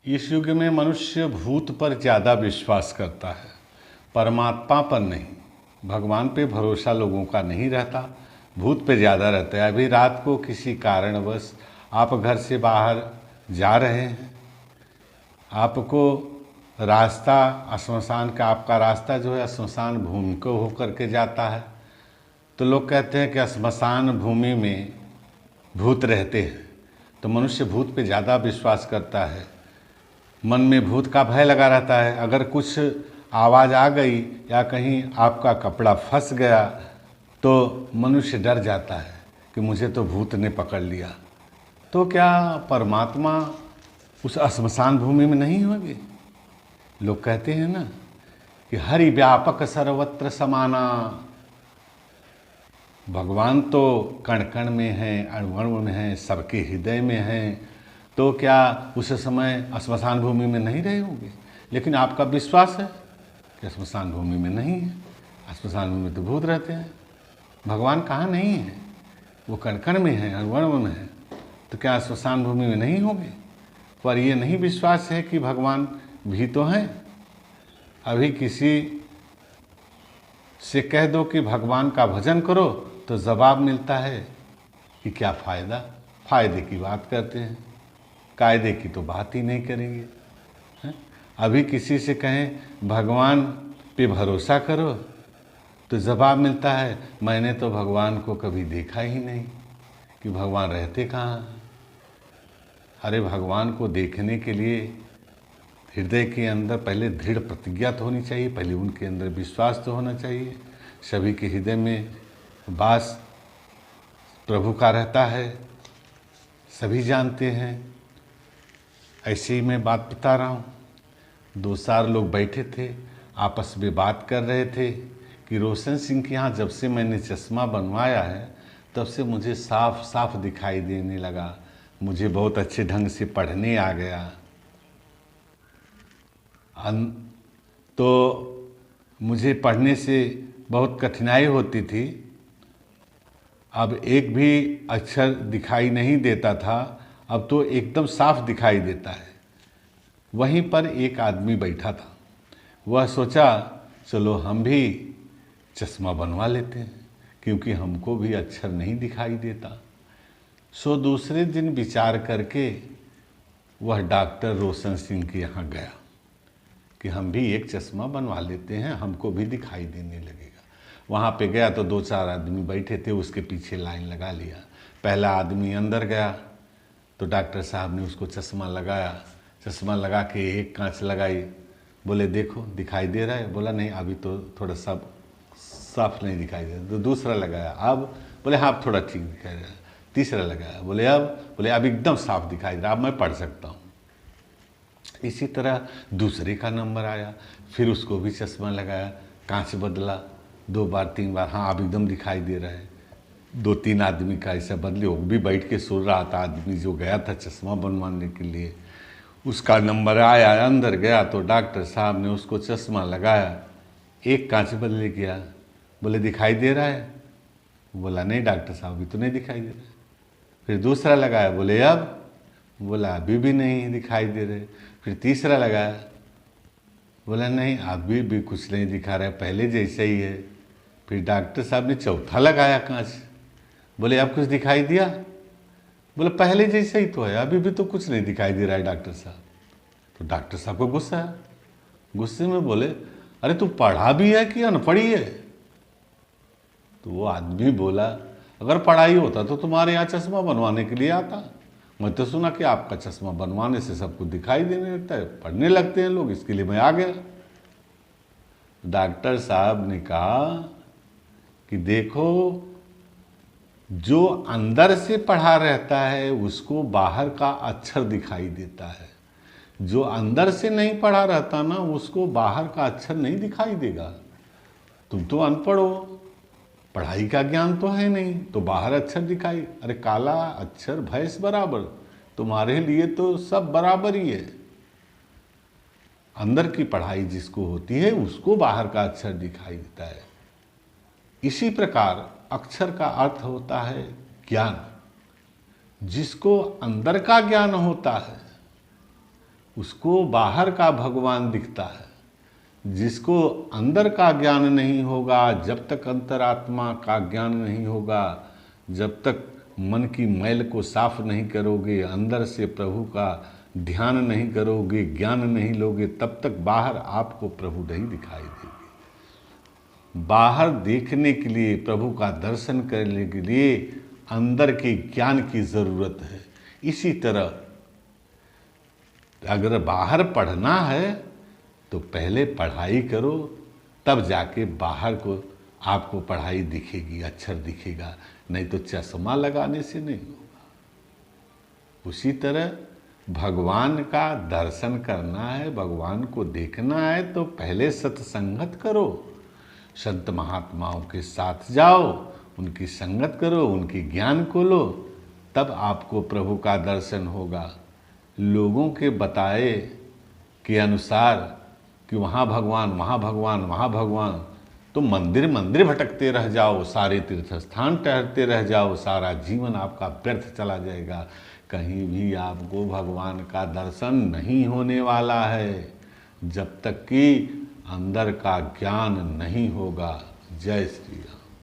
इस युग में मनुष्य भूत पर ज़्यादा विश्वास करता है, परमात्मा पर नहीं। भगवान पे भरोसा लोगों का नहीं रहता, भूत पे ज़्यादा रहता है। अभी रात को किसी कारणवश आप घर से बाहर जा रहे हैं, आपको रास्ता श्मशान का, आपका रास्ता जो है श्मशान भूमि को होकर के जाता है, तो लोग कहते हैं कि श्मशान भूमि में भूत रहते हैं, तो मनुष्य भूत पे ज़्यादा विश्वास करता है। मन में भूत का भय लगा रहता है। अगर कुछ आवाज़ आ गई या कहीं आपका कपड़ा फंस गया तो मनुष्य डर जाता है कि मुझे तो भूत ने पकड़ लिया। तो क्या परमात्मा उस श्मशान भूमि में नहीं होंगे? लोग कहते हैं ना कि हरि व्यापक सर्वत्र समाना। भगवान तो कण कण में हैं, अणु में हैं, सबके हृदय में हैं। तो क्या उस समय श्मशान भूमि में नहीं रहे होंगे? लेकिन आपका विश्वास है कि श्मशान भूमि में नहीं है, श्मशान भूमि में तो भूत रहते हैं। भगवान कहाँ नहीं है? वो कण कण में है, अणु में है। तो क्या श्मशान भूमि में नहीं होंगे? पर ये नहीं विश्वास है कि भगवान भी तो हैं। अभी किसी से कह दो कि भगवान का भजन करो तो जवाब मिलता है कि क्या फ़ायदा, फ़ायदे की बात करते हैं, कायदे की तो बात ही नहीं करेंगे। अभी किसी से कहें भगवान पे भरोसा करो तो जवाब मिलता है मैंने तो भगवान को कभी देखा ही नहीं कि भगवान रहते कहाँ हैं। अरे भगवान को देखने के लिए हृदय के अंदर पहले दृढ़ प्रतिज्ञा तो होनी चाहिए, पहले उनके अंदर विश्वास तो होना चाहिए। सभी के हृदय में वास प्रभु का रहता है, सभी जानते हैं। ऐसे ही मैं बात बता रहा हूँ। 2-4 लोग बैठे थे, आपस में बात कर रहे थे कि रोशन सिंह के यहाँ जब से मैंने चश्मा बनवाया है तब से मुझे साफ साफ दिखाई देने लगा, मुझे बहुत अच्छे ढंग से पढ़ने आ गया। तो मुझे पढ़ने से बहुत कठिनाई होती थी, अब एक भी अक्षर दिखाई नहीं देता था, अब तो एकदम साफ दिखाई देता है। वहीं पर एक आदमी बैठा था, वह सोचा चलो हम भी चश्मा बनवा लेते हैं क्योंकि हमको भी अक्षर नहीं दिखाई देता। सो दूसरे दिन विचार करके वह डॉक्टर रोशन सिंह के यहाँ गया कि हम भी एक चश्मा बनवा लेते हैं, हमको भी दिखाई देने लगेगा। वहाँ पे गया तो 2-4 आदमी बैठे थे, उसके पीछे लाइन लगा लिया। पहला आदमी अंदर गया तो डॉक्टर साहब ने उसको चश्मा लगाया, चश्मा लगा के एक कांच लगाई, बोले देखो दिखाई दे रहा है? बोला नहीं अभी तो थोड़ा सा साफ नहीं दिखाई दे रहा। तो दूसरा लगाया, अब बोले हाँ अब थोड़ा ठीक दिखाई दे रहा है। तीसरा लगाया, बोले अब एकदम साफ दिखाई दे रहा, अब मैं पढ़ सकता हूँ। इसी तरह दूसरे का नंबर आया, फिर उसको भी चश्मा लगाया, कांच बदला 2 बार 3 बार, हाँ अब एकदम दिखाई दे रहा है। 2-3 आदमी का ऐसा बदले, वो भी बैठ के सुन रहा था। आदमी जो गया था चश्मा बनवाने के लिए, उसका नंबर आया, अंदर गया तो डॉक्टर साहब ने उसको चश्मा लगाया, एक कांच बदले किया, बोले दिखाई दे रहा है? बोला नहीं डॉक्टर साहब अभी तो नहीं दिखाई दे रहा है। फिर दूसरा लगाया, बोले अब? बोला अभी भी नहीं दिखाई दे रहे। फिर तीसरा लगाया, बोला नहीं अभी भी कुछ नहीं दिखा रहा है, पहले जैसा ही है। फिर डॉक्टर साहब ने चौथा लगाया कांच, बोले अब कुछ दिखाई दिया? बोले पहले जैसा ही तो है, अभी भी तो कुछ नहीं दिखाई दे रहा है डॉक्टर साहब। तो डॉक्टर साहब को गुस्सा है, गुस्से में बोले अरे तू पढ़ा भी है कि अनपढ़ी है? तो वो आदमी बोला अगर पढ़ाई होता तो तुम्हारे यहाँ चश्मा बनवाने के लिए आता। मैं तो सुना कि आपका चश्मा बनवाने से सबको दिखाई देने लगता है, पढ़ने लगते हैं लोग, इसके लिए मैं आ गया। डॉक्टर साहब ने कहा कि देखो जो अंदर से पढ़ा रहता है उसको बाहर का अक्षर दिखाई देता है, जो अंदर से नहीं पढ़ा रहता ना उसको बाहर का अक्षर नहीं दिखाई देगा। तुम तो अनपढ़ हो, पढ़ाई का ज्ञान तो है नहीं, तो बाहर अक्षर दिखाई, अरे काला अक्षर भैंस बराबर, तुम्हारे लिए तो सब बराबर ही है। अंदर की पढ़ाई जिसको होती है उसको बाहर का अक्षर दिखाई देता है। इसी प्रकार अक्षर का अर्थ होता है ज्ञान। जिसको अंदर का ज्ञान होता है उसको बाहर का भगवान दिखता है। जिसको अंदर का ज्ञान नहीं होगा, जब तक अंतरात्मा का ज्ञान नहीं होगा, जब तक मन की मैल को साफ नहीं करोगे, अंदर से प्रभु का ध्यान नहीं करोगे, ज्ञान नहीं लोगे, तब तक बाहर आपको प्रभु नहीं दिखाई देंगे। बाहर देखने के लिए, प्रभु का दर्शन करने के लिए अंदर के ज्ञान की ज़रूरत है। इसी तरह अगर बाहर पढ़ना है तो पहले पढ़ाई करो, तब जाके बाहर को आपको पढ़ाई दिखेगी, अक्षर दिखेगा, नहीं तो चश्मा लगाने से नहीं होगा। उसी तरह भगवान का दर्शन करना है, भगवान को देखना है तो पहले सत्संगत करो, संत महात्माओं के साथ जाओ, उनकी संगत करो, उनकी ज्ञान को लो, तब आपको प्रभु का दर्शन होगा। लोगों के बताए के अनुसार कि वहाँ भगवान, वहाँ भगवान, वहाँ भगवान, तो मंदिर मंदिर भटकते रह जाओ, सारे तीर्थ स्थान टहलते रह जाओ, सारा जीवन आपका व्यर्थ चला जाएगा। कहीं भी आपको भगवान का दर्शन नहीं होने वाला है जब तक कि अंदर का ज्ञान नहीं होगा। जय श्री राम।